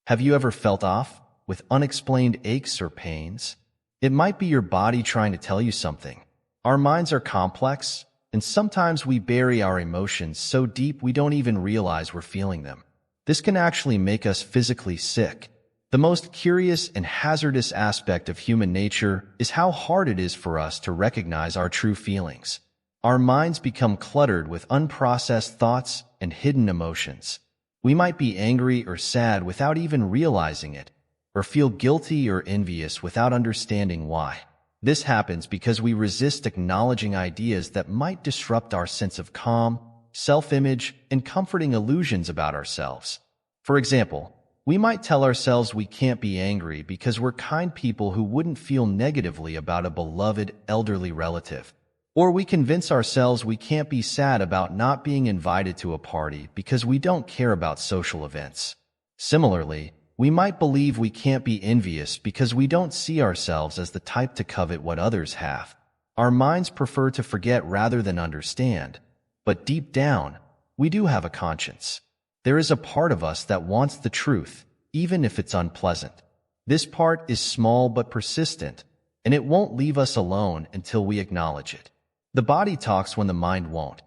Have you ever felt off with unexplained aches or pains? It might be your body trying to tell you something. Our minds are complex, and sometimes we bury our emotions so deep we don't even realize we're feeling them. This can actually make us physically sick. The most curious and hazardous aspect of human nature is how hard it is for us to recognize our true feelings. Our minds become cluttered with unprocessed thoughts and hidden emotions. We might be angry or sad without even realizing it, or feel guilty or envious without understanding why. This happens because we resist acknowledging ideas that might disrupt our sense of calm, self-image, and comforting illusions about ourselves. For example, we might tell ourselves we can't be angry because we're kind people who wouldn't feel negatively about a beloved elderly relative. Or we convince ourselves we can't be sad about not being invited to a party because we don't care about social events. Similarly, we might believe we can't be envious because we don't see ourselves as the type to covet what others have. Our minds prefer to forget rather than understand, but deep down, we do have a conscience. There is a part of us that wants the truth, even if it's unpleasant. This part is small but persistent, and it won't leave us alone until we acknowledge it. The body talks when the mind won't.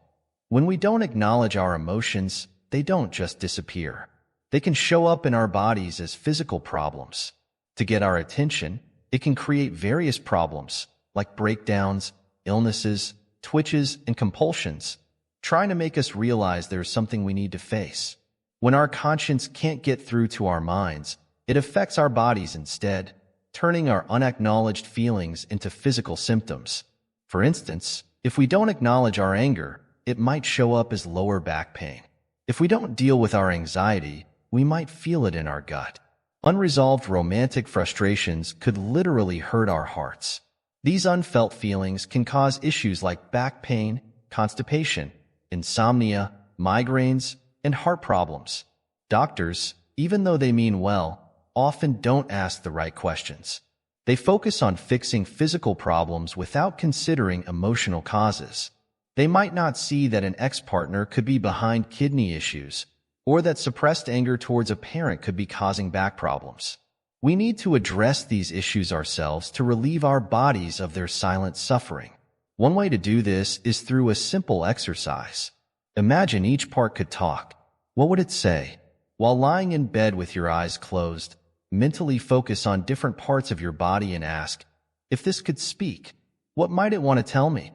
When we don't acknowledge our emotions, they don't just disappear. They can show up in our bodies as physical problems. To get our attention, it can create various problems, like breakdowns, illnesses, twitches, and compulsions, trying to make us realize there's something we need to face. When our conscience can't get through to our minds, it affects our bodies instead, turning our unacknowledged feelings into physical symptoms. For instance, if we don't acknowledge our anger, it might show up as lower back pain. If we don't deal with our anxiety, we might feel it in our gut. Unresolved romantic frustrations could literally hurt our hearts. These unfelt feelings can cause issues like back pain, constipation, insomnia, migraines, and heart problems. Doctors, even though they mean well, often don't ask the right questions. They focus on fixing physical problems without considering emotional causes. They might not see that an ex-partner could be behind kidney issues, or that suppressed anger towards a parent could be causing back problems. We need to address these issues ourselves to relieve our bodies of their silent suffering. One way to do this is through a simple exercise. Imagine each part could talk. What would it say? While lying in bed with your eyes closed, mentally focus on different parts of your body and ask, if this could speak, what might it want to tell me?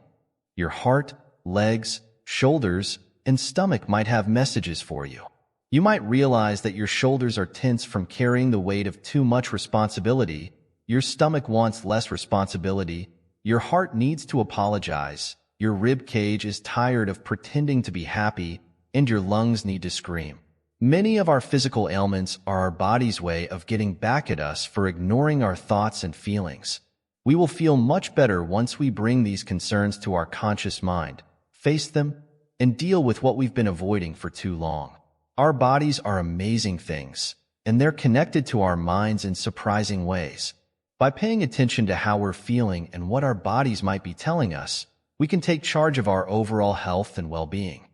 Your heart, legs, shoulders, and stomach might have messages for you. You might realize that your shoulders are tense from carrying the weight of too much responsibility, your stomach wants less responsibility, your heart needs to apologize, your rib cage is tired of pretending to be happy, and your lungs need to scream. Many of our physical ailments are our body's way of getting back at us for ignoring our thoughts and feelings. We will feel much better once we bring these concerns to our conscious mind, face them, and deal with what we've been avoiding for too long. Our bodies are amazing things, and they're connected to our minds in surprising ways. By paying attention to how we're feeling and what our bodies might be telling us, we can take charge of our overall health and well-being.